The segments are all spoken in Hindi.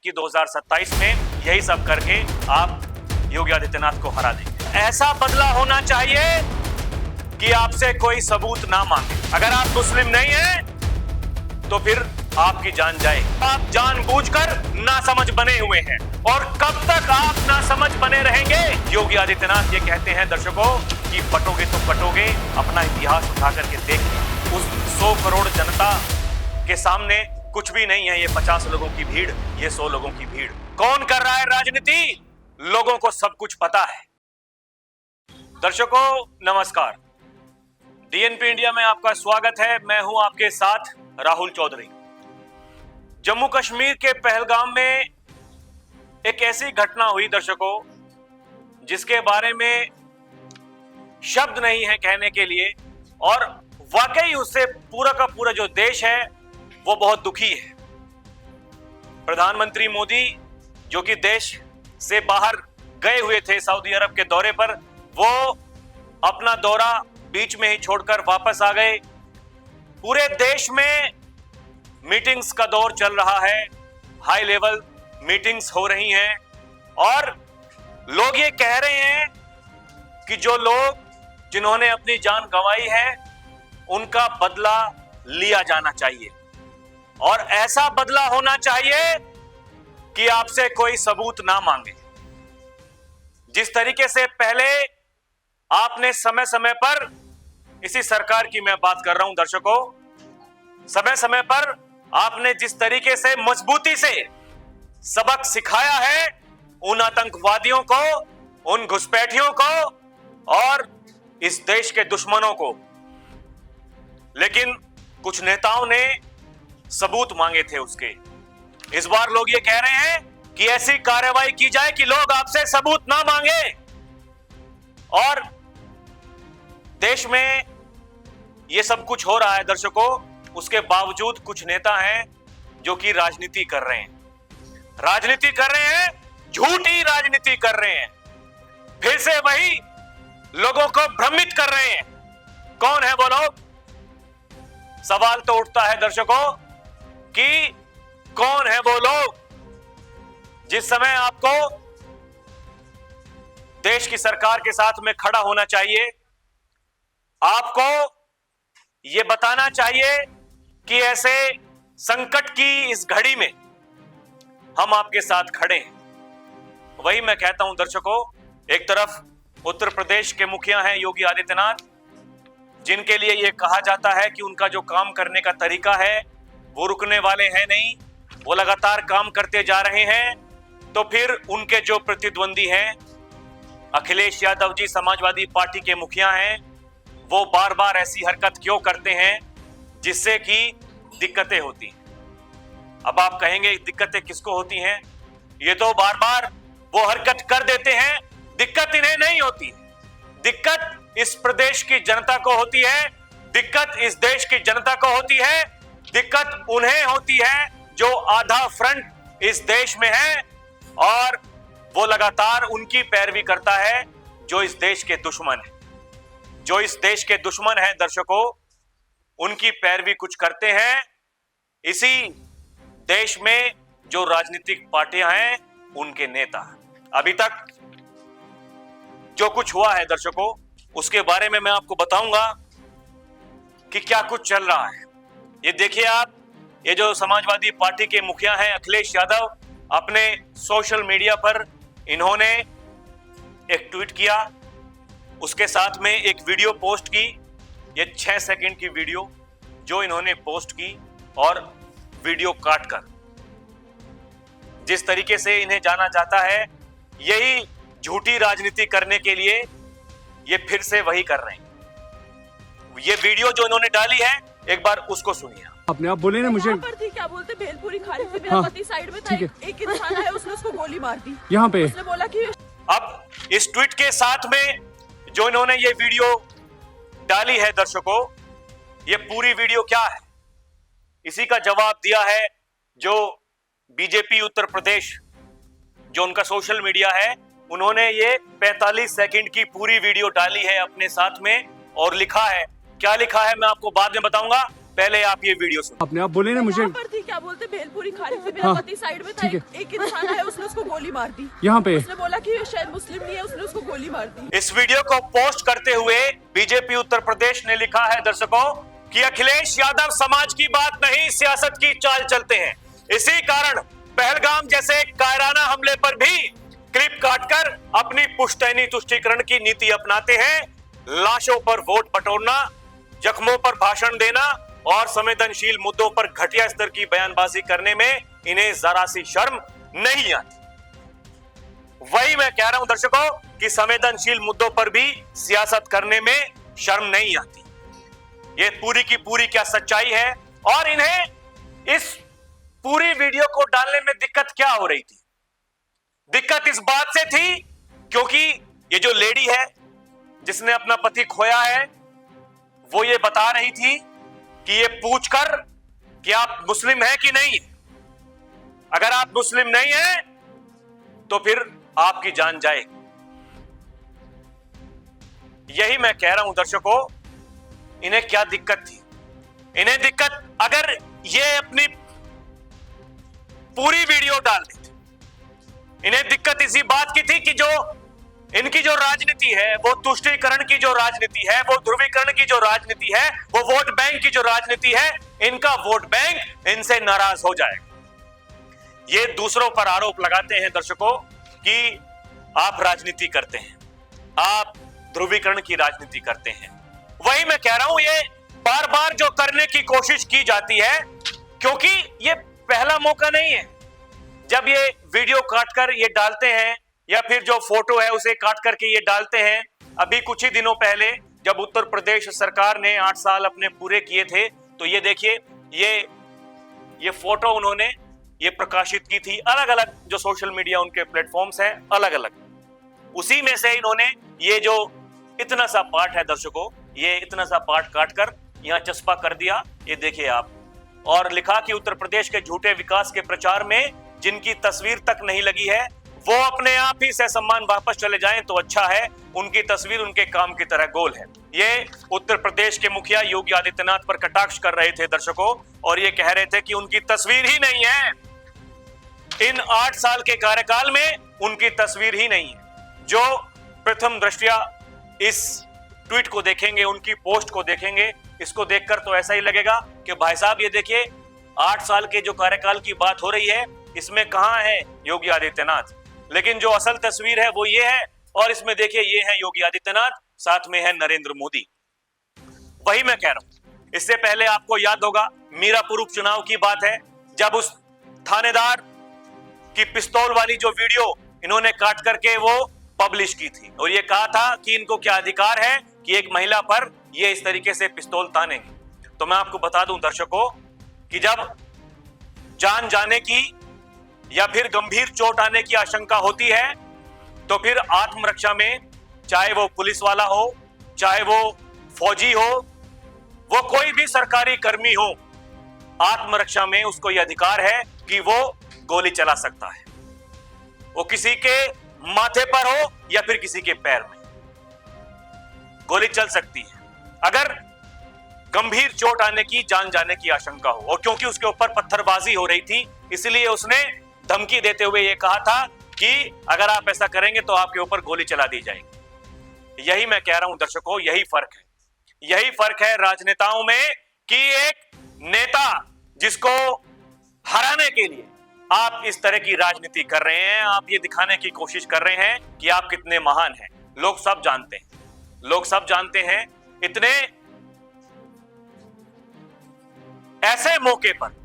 कि 2027 में यही सब करके आप योगी आदित्यनाथ को हरा देंगे। ऐसा बदला होना चाहिए कि आपसे कोई सबूत ना मांगे। अगर आप मुस्लिम नहीं हैं तो फिर आपकी जान जाए। आप जानबूझकर नासमझ बने हुए हैं और कब तक आप नासमझ बने रहेंगे? योगी आदित्यनाथ ये कहते हैं दर्शकों कि पटोगे तो पटोगे, अपना इतिहास उठा करके देखिए। उस 100 करोड़ जनता के सामने कुछ भी नहीं है ये 50 लोगों की भीड़, ये 100 लोगों की भीड़। कौन कर रहा है राजनीति? लोगों को सब कुछ पता है। दर्शकों नमस्कार, डीएनपी इंडिया में आपका स्वागत है। मैं हूं आपके साथ राहुल चौधरी। जम्मू कश्मीर के पहलगाम में एक ऐसी घटना हुई दर्शकों जिसके बारे में शब्द नहीं है कहने के लिए, और वाकई उससे पूरा का पूरा जो देश है वो बहुत दुखी है। प्रधानमंत्री मोदी जो कि देश से बाहर गए हुए थे सऊदी अरब के दौरे पर, वो अपना दौरा बीच में ही छोड़कर वापस आ गए। पूरे देश में मीटिंग्स का दौर चल रहा है, हाई लेवल मीटिंग्स हो रही हैं और लोग ये कह रहे हैं कि जो लोग जिन्होंने अपनी जान गंवाई है उनका बदला लिया जाना चाहिए, और ऐसा बदला होना चाहिए कि आपसे कोई सबूत ना मांगे। जिस तरीके से पहले आपने समय समय पर, इसी सरकार की मैं बात कर रहा हूं दर्शकों, समय समय पर आपने जिस तरीके से मजबूती से सबक सिखाया है उन आतंकवादियों को, उन घुसपैठियों को और इस देश के दुश्मनों को, लेकिन कुछ नेताओं ने सबूत मांगे थे उसके। इस बार लोग ये कह रहे हैं कि ऐसी कार्रवाई की जाए कि लोग आपसे सबूत ना मांगे। और देश में ये सब कुछ हो रहा है दर्शकों, उसके बावजूद कुछ नेता हैं जो कि राजनीति कर रहे हैं, झूठी राजनीति कर रहे हैं, फिर से वही लोगों को भ्रमित कर रहे हैं। कौन है वो लोग? सवाल तो उठता है दर्शकों कि कौन है वो लोग? जिस समय आपको देश की सरकार के साथ में खड़ा होना चाहिए, आपको यह बताना चाहिए कि ऐसे संकट की इस घड़ी में हम आपके साथ खड़े हैं। वही मैं कहता हूं दर्शकों, एक तरफ उत्तर प्रदेश के मुखिया हैं योगी आदित्यनाथ, जिनके लिए यह कहा जाता है कि उनका जो काम करने का तरीका है वो रुकने वाले हैं नहीं, वो लगातार काम करते जा रहे हैं। तो फिर उनके जो प्रतिद्वंदी हैं अखिलेश यादव जी, समाजवादी पार्टी के मुखिया हैं, वो बार बार ऐसी हरकत क्यों करते हैं जिससे कि दिक्कतें होती हैं। अब आप कहेंगे दिक्कतें किसको होती हैं? ये तो बार बार वो हरकत कर देते हैं, दिक्कत इन्हें नहीं होती। दिक्कत इस प्रदेश की जनता को होती है, दिक्कत इस देश की जनता को होती है, दिक्कत उन्हें होती है जो आधा फ्रंट इस देश में है और वो लगातार उनकी पैरवी करता है जो इस देश के दुश्मन है। जो इस देश के दुश्मन है दर्शकों, उनकी पैरवी कुछ करते हैं। इसी देश में जो राजनीतिक पार्टियां हैं उनके नेता। अभी तक जो कुछ हुआ है दर्शकों, उसके बारे में मैं आपको बताऊंगा कि क्या कुछ चल रहा है। ये देखिए आप, ये जो समाजवादी पार्टी के मुखिया हैं अखिलेश यादव, अपने सोशल मीडिया पर इन्होंने एक ट्वीट किया, उसके साथ में एक वीडियो पोस्ट की। ये 6 सेकंड की वीडियो जो इन्होंने पोस्ट की, और वीडियो काटकर जिस तरीके से इन्हें जाना जाता है, यही झूठी राजनीति करने के लिए ये फिर से वही कर रहे हैं। ये वीडियो जो इन्होंने डाली है, एक बार उसको सुनिए। अपने आप बोले ना मुझे क्या बोलते, भेलपुरी खा रही थी, मेरा पति साइड में था, एक इंसान है उसने उसको गोली मार दी यहाँ पे। उसने बोला कि अब इस ट्वीट के साथ में जो इन्होंने ये वीडियो डाली है दर्शकों, ये पूरी वीडियो क्या है, इसी का जवाब दिया है जो बीजेपी उत्तर प्रदेश, जो उनका सोशल मीडिया है, उन्होंने ये 45 सेकंड की पूरी वीडियो डाली है अपने साथ में, और लिखा है, क्या लिखा है मैं आपको बाद में बताऊंगा। पहले आप ये वीडियो सुनो। आपने आप बोले ना मुझे यहाँ पर थी, क्या बोलते भेलपुरी खा रही थी, मेरा पति साइड में था, एक इंसान आया, उसने उसको गोली मार दी। यहाँ पे उसने बोला कि ये शायद मुस्लिम नहीं है, उसने उसको गोली मार दी। इस वीडियो को पोस्ट करते हुए बीजेपी उत्तर प्रदेश ने लिखा है दर्शकों कि अखिलेश यादव समाज की बात नहीं, सियासत की चाल चलते हैं। इसी कारण पहलगाम जैसे कायराना हमले पर भी क्लिप काटकर अपनी पुश्तैनी तुष्टीकरण की नीति अपनाते हैं। लाशों पर वोट बटोरना, जख्मों पर भाषण देना और संवेदनशील मुद्दों पर घटिया स्तर की बयानबाजी करने में इन्हें जरा सी शर्म नहीं आती। वही मैं कह रहा हूं दर्शकों कि संवेदनशील मुद्दों पर भी सियासत करने में शर्म नहीं आती। ये पूरी की पूरी क्या सच्चाई है और इन्हें इस पूरी वीडियो को डालने में दिक्कत क्या हो रही थी? दिक्कत इस बात से थी क्योंकि ये जो लेडी है जिसने अपना पति खोया है, वो ये बता रही थी कि ये पूछकर कि आप मुस्लिम हैं कि नहीं। अगर आप मुस्लिम नहीं हैं तो फिर आपकी जान जाएगी। यही मैं कह रहा हूं दर्शकों, इन्हें क्या दिक्कत थी? इन्हें दिक्कत, अगर ये अपनी पूरी वीडियो डाल देते, इन्हें दिक्कत इसी बात की थी कि जो इनकी जो राजनीति है, वो तुष्टीकरण की जो राजनीति है, वो ध्रुवीकरण की जो राजनीति है, वो वोट बैंक की जो राजनीति है, इनका वोट बैंक इनसे नाराज हो जाएगा। ये दूसरों पर आरोप लगाते हैं दर्शकों कि आप राजनीति करते हैं, आप ध्रुवीकरण की राजनीति करते हैं। वही मैं कह रहा हूं, ये बार बार जो करने की कोशिश की जाती है, क्योंकि ये पहला मौका नहीं है जब ये वीडियो काटकर ये डालते हैं या फिर जो फोटो है उसे काट करके ये डालते हैं। अभी कुछ ही दिनों पहले जब उत्तर प्रदेश सरकार ने 8 साल अपने पूरे किए थे, तो ये देखिए, ये फोटो उन्होंने ये प्रकाशित की थी। अलग अलग जो सोशल मीडिया उनके प्लेटफॉर्म्स हैं, अलग अलग, उसी में से इन्होंने ये जो इतना सा पार्ट है दर्शकों, ये इतना सा पार्ट काटकर यहां चस्पा कर दिया। ये देखिए आप, और लिखा कि उत्तर प्रदेश के झूठे विकास के प्रचार में जिनकी तस्वीर तक नहीं लगी है, वो अपने आप ही से सम्मान वापस चले जाएं तो अच्छा है। उनकी तस्वीर उनके काम की तरह गोल है। ये उत्तर प्रदेश के मुखिया योगी आदित्यनाथ पर कटाक्ष कर रहे थे दर्शकों, और ये कह रहे थे कि उनकी तस्वीर ही नहीं है, इन 8 साल के कार्यकाल में उनकी तस्वीर ही नहीं है। जो प्रथम दृष्टया इस ट्वीट को देखेंगे, उनकी पोस्ट को देखेंगे, इसको देखकर तो ऐसा ही लगेगा कि भाई साहब ये देखिए, 8 साल के जो कार्यकाल की बात हो रही है, इसमें कहां है योगी आदित्यनाथ? लेकिन जो असल तस्वीर है वो ये है, और इसमें देखिए ये है योगी आदित्यनाथ, साथ में है नरेंद्र मोदी। वही मैं कह रहा हूं, इससे पहले आपको याद होगा मीरापुर उपचुनाव की बात है, जब उस थानेदार की पिस्तौल वाली जो वीडियो इन्होंने काट करके वो पब्लिश की थी, और ये कहा था कि इनको क्या अधिकार है कि एक महिला पर ये इस तरीके से पिस्तौल तानेंगे। तो मैं आपको बता दूं दर्शकों कि जब जान जाने की या फिर गंभीर चोट आने की आशंका होती है, तो फिर आत्मरक्षा में, चाहे वो पुलिस वाला हो, चाहे वो फौजी हो, वो कोई भी सरकारी कर्मी हो, आत्मरक्षा में उसको यह अधिकार है कि वो गोली चला सकता है। वो किसी के माथे पर हो या फिर किसी के पैर में गोली चल सकती है, अगर गंभीर चोट आने की, जान जाने की आशंका हो। और क्योंकि उसके ऊपर पत्थरबाजी हो रही थी, इसलिए उसने धमकी देते हुए यह कहा था कि अगर आप ऐसा करेंगे तो आपके ऊपर गोली चला दी जाएगी। यही मैं कह रहा हूं दर्शकों, यही फर्क है, यही फर्क है राजनेताओं में कि एक नेता जिसको हराने के लिए आप इस तरह की राजनीति कर रहे हैं, आप ये दिखाने की कोशिश कर रहे हैं कि आप कितने महान हैं। लोग सब जानते हैं, लोग सब जानते हैं। इतने ऐसे मौके पर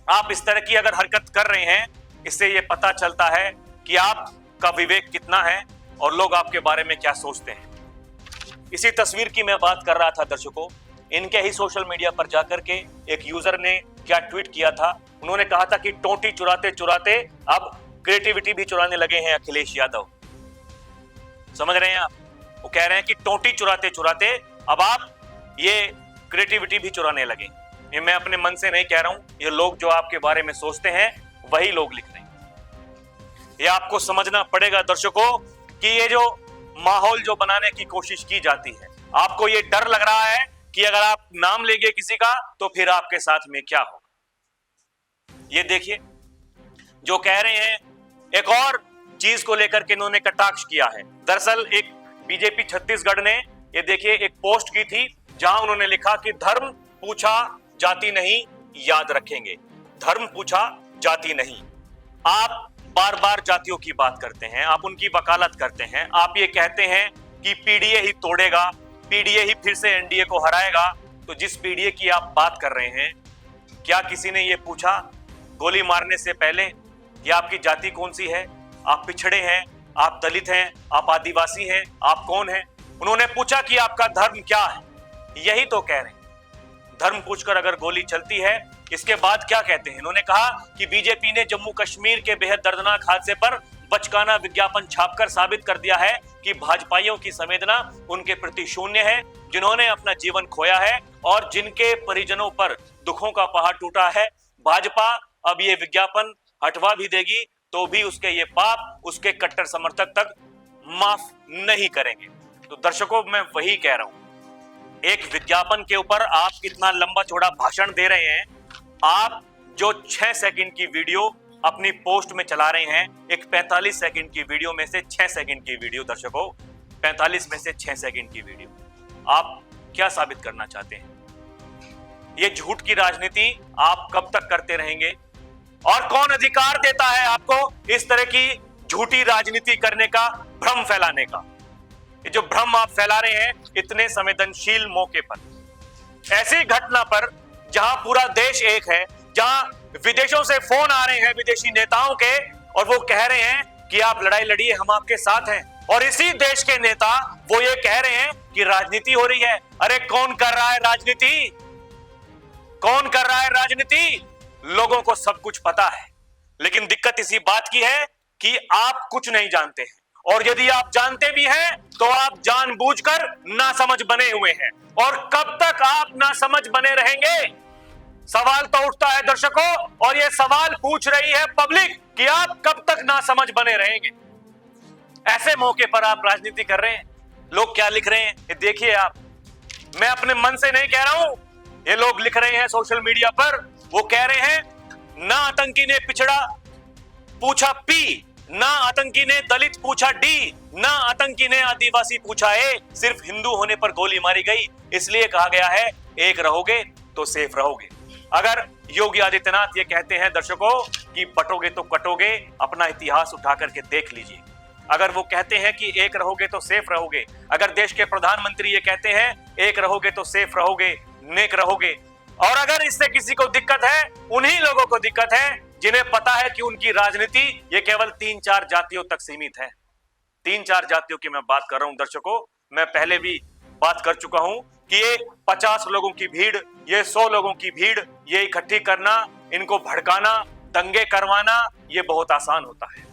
आप इस तरह की अगर हरकत कर रहे हैं, इससे यह पता चलता है कि आपका विवेक कितना है और लोग आपके बारे में क्या सोचते हैं। इसी तस्वीर की मैं बात कर रहा था दर्शकों, इनके ही सोशल मीडिया पर जाकर के एक यूजर ने क्या ट्वीट किया था। उन्होंने कहा था कि टोटी चुराते चुराते अब क्रिएटिविटी भी चुराने लगे हैं अखिलेश यादव। समझ रहे हैं आप? वो कह रहे हैं कि टोटी चुराते चुराते अब आप ये क्रिएटिविटी भी चुराने लगे। ये मैं अपने मन से नहीं कह रहा हूं, ये लोग जो आपके बारे में सोचते हैं वही लोग लिख रहे हैं। ये आपको समझना पड़ेगा दर्शकों कि ये जो माहौल जो बनाने की कोशिश की जाती है, आपको ये डर लग रहा है कि अगर आप नाम लेंगे किसी का तो फिर आपके साथ में क्या होगा। ये देखिए जो कह रहे हैं, एक और चीज को लेकर के इन्होंने कटाक्ष किया है। दरअसल एक बीजेपी छत्तीसगढ़ ने ये देखिए एक पोस्ट की थी जहां उन्होंने लिखा कि धर्म पूछा जाति नहीं याद रखेंगे, धर्म पूछा जाति नहीं। आप बार बार जातियों की बात करते हैं, आप उनकी वकालत करते हैं, आप ये कहते हैं कि पीडीए ही तोड़ेगा, पीडीए ही फिर से एनडीए को हराएगा। तो जिस पीडीए की आप बात कर रहे हैं, क्या किसी ने ये पूछा गोली मारने से पहले कि आपकी जाति कौन सी है, आप पिछड़े हैं, आप दलित हैं, आप आदिवासी हैं, आप कौन हैं? उन्होंने पूछा कि आपका धर्म क्या है। यही तो कह रहे हैं, धर्म पूछकर अगर गोली चलती है, इसके बाद क्या कहते हैं? इन्होंने कहा कि बीजेपी ने जम्मू कश्मीर के बेहद दर्दनाक हादसे पर बचकाना विज्ञापन छापकर साबित कर दिया है कि भाजपाइयों की संवेदना उनके प्रति शून्य है, जिन्होंने अपना जीवन खोया है और जिनके परिजनों पर दुखों का पहाड़ टूटा है। भाजपा अब ये विज्ञापन हटवा भी देगी तो भी उसके ये पाप उसके कट्टर समर्थक तक माफ नहीं करेंगे। तो दर्शकों, मैं वही कह रहा हूं, एक विज्ञापन के ऊपर आप कितना लंबा चौड़ा भाषण दे रहे हैं। आप जो 6 सेकंड की वीडियो अपनी पोस्ट में चला रहे हैं, एक 45 सेकंड की वीडियो में से 6 सेकंड की वीडियो, दर्शकों 45 में से 6 सेकंड की वीडियो, आप क्या साबित करना चाहते हैं? ये झूठ की राजनीति आप कब तक करते रहेंगे? और कौन अधिकार देता है आपको इस तरह की झूठी राजनीति करने का, भ्रम फैलाने का? ये जो भ्रम आप फैला रहे हैं इतने संवेदनशील मौके पर, ऐसी घटना पर जहां पूरा देश एक है, जहां विदेशों से फोन आ रहे हैं विदेशी नेताओं के और वो कह रहे हैं कि आप लड़ाई लड़िए, हम आपके साथ हैं, और इसी देश के नेता वो ये कह रहे हैं कि राजनीति हो रही है। अरे कौन कर रहा है राजनीति? कौन कर रहा है राजनीति? लोगों को सब कुछ पता है, लेकिन दिक्कत इसी बात की है कि आप कुछ नहीं जानते हैं, और यदि आप जानते भी हैं तो आप जानबूझकर नासमझ बने हुए हैं। और कब तक आप नासमझ बने रहेंगे? सवाल तो उठता है दर्शकों, और ये सवाल पूछ रही है पब्लिक कि आप कब तक नासमझ बने रहेंगे? ऐसे मौके पर आप राजनीति कर रहे हैं। लोग क्या लिख रहे हैं ये देखिए आप, मैं अपने मन से नहीं कह रहा हूं, ये लोग लिख रहे हैं सोशल मीडिया पर। वो कह रहे हैं ना आतंकी ने पिछड़ा पूछा पी, ना आतंकी ने दलित पूछा डी, ना आतंकी ने आदिवासी पूछा ए, सिर्फ हिंदू होने पर गोली मारी गई, इसलिए कहा गया है एक रहोगे तो सेफ रहोगे। अगर योगी आदित्यनाथ ये कहते हैं दर्शकों कि बटोगे तो कटोगे, अपना इतिहास उठा करके देख लीजिए। अगर वो कहते हैं कि एक रहोगे तो सेफ रहोगे, अगर देश के प्रधानमंत्री ये कहते हैं एक रहोगे तो सेफ रहोगे, नेक रहोगे, और अगर इससे किसी को दिक्कत है, उन्हीं लोगों को दिक्कत है जिन्हें पता है कि उनकी राजनीति ये केवल 3-4 जातियों तक सीमित है। 3-4 जातियों की मैं बात कर रहा हूं दर्शकों। मैं पहले भी बात कर चुका हूं कि ये 50 लोगों की भीड़, ये 100 लोगों की भीड़, ये इकट्ठी करना, इनको भड़काना, दंगे करवाना, ये बहुत आसान होता है,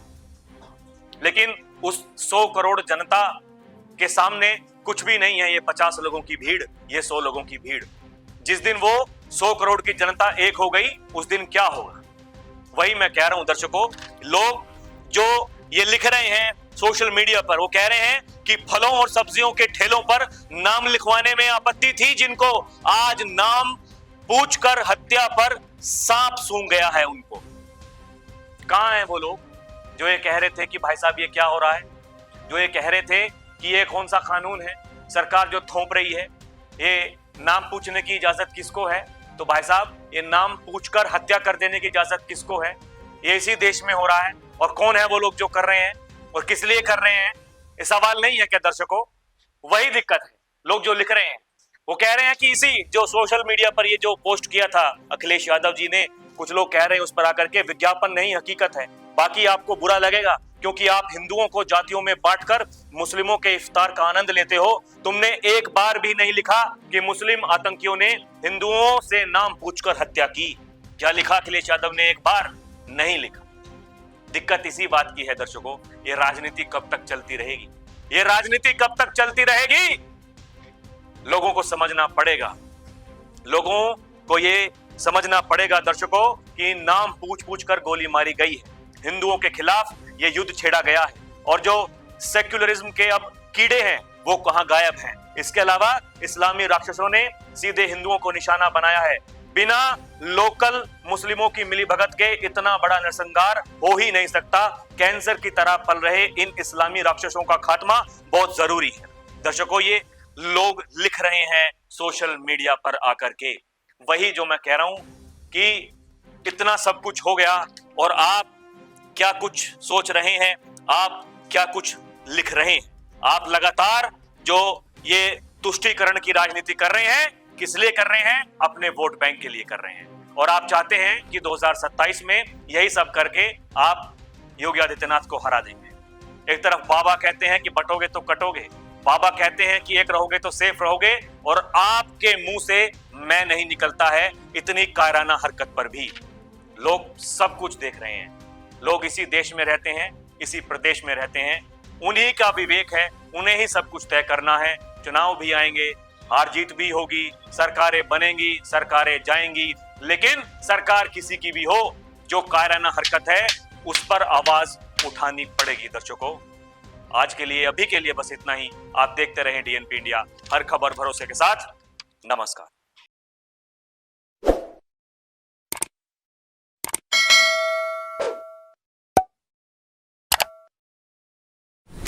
लेकिन उस 100 करोड़ जनता के सामने कुछ भी नहीं है ये 50 लोगों की भीड़, ये 100 लोगों की भीड़। जिस दिन वो 100 करोड़ की जनता एक हो गई, उस दिन क्या होगा? वही मैं कह रहा हूं दर्शकों, लोग जो ये लिख रहे हैं सोशल मीडिया पर, वो कह रहे हैं कि फलों और सब्जियों के ठेलों पर नाम लिखवाने में आपत्ति थी, जिनको आज नाम पूछकर हत्या पर सांप सूंघ गया है उनको। कहां हैं वो लोग जो ये कह रहे थे कि भाई साहब ये क्या हो रहा है, जो ये कह रहे थे कि ये कौन सा कानून है, सरकार जो थोप रही है, ये नाम पूछने की इजाजत किसको है? तो भाई साहब ये नाम पूछकर हत्या कर देने की इजाजत किसको है? ये इसी देश में हो रहा है। और कौन है वो लोग जो कर रहे हैं और किस लिए कर रहे हैं? ये सवाल नहीं है क्या दर्शकों? वही दिक्कत है, लोग जो लिख रहे हैं वो कह रहे हैं कि इसी जो सोशल मीडिया पर ये जो पोस्ट किया था अखिलेश यादव जी ने, कुछ लोग कह रहे हैं उस पर आकर के विज्ञापन नहीं हकीकत है। बाकी आपको बुरा लगेगा क्योंकि आप हिंदुओं को जातियों में बांटकर मुस्लिमों के इफ्तार का आनंद लेते हो। तुमने एक बार भी नहीं लिखा कि मुस्लिम आतंकियों ने हिंदुओं से नाम पूछकर हत्या की। क्या लिखा अखिलेश यादव ने? एक बार नहीं लिखा। दिक्कत इसी बात की है दर्शकों, ये राजनीति कब तक चलती रहेगी? ये राजनीति कब तक चलती रहेगी? लोगों को समझना पड़ेगा, लोगों को ये समझना पड़ेगा दर्शकों कि नाम पूछ पूछ कर गोली मारी गई है, हिंदुओं के खिलाफ ये युद्ध छेड़ा गया है, और जो सेक्युलरिज्म के अब कीड़े हैं वो कहां गायब हैं। इसके अलावा इस्लामी राक्षसों ने सीधे हिंदुओं को निशाना बनाया है। बिना लोकल मुस्लिमों की मिलीभगत के इतना बड़ा नरसंहार हो ही नहीं सकता। कैंसर की तरह पल रहे इन इस्लामी राक्षसों का खात्मा बहुत जरूरी है। दर्शकों, ये लोग लिख रहे हैं सोशल मीडिया पर आकर के, वही जो मैं कह रहा हूं कि इतना सब कुछ हो गया और आप क्या कुछ सोच रहे हैं, आप क्या कुछ लिख रहे हैं। आप लगातार जो ये तुष्टीकरण की राजनीति कर रहे हैं, किस लिए कर रहे हैं? अपने वोट बैंक के लिए कर रहे हैं। और आप चाहते हैं कि 2027 में यही सब करके आप योगी आदित्यनाथ को हरा देंगे। एक तरफ बाबा कहते हैं कि बटोगे तो कटोगे, बाबा कहते हैं कि एक रहोगे तो सेफ रहोगे, और आपके मुंह से मैं नहीं निकलता है। इतनी कायराना हरकत पर भी लोग सब कुछ देख रहे हैं। लोग इसी देश में रहते हैं, इसी प्रदेश में रहते हैं, उन्हीं का विवेक है, उन्हें ही सब कुछ तय करना है। चुनाव भी आएंगे, हार जीत भी होगी, सरकारें बनेंगी, सरकारें जाएंगी, लेकिन सरकार किसी की भी हो, जो कायराना हरकत है उस पर आवाज उठानी पड़ेगी। दर्शकों, आज के लिए, अभी के लिए बस इतना ही। आप देखते रहें DNP इंडिया, हर खबर भरोसे के साथ। नमस्कार।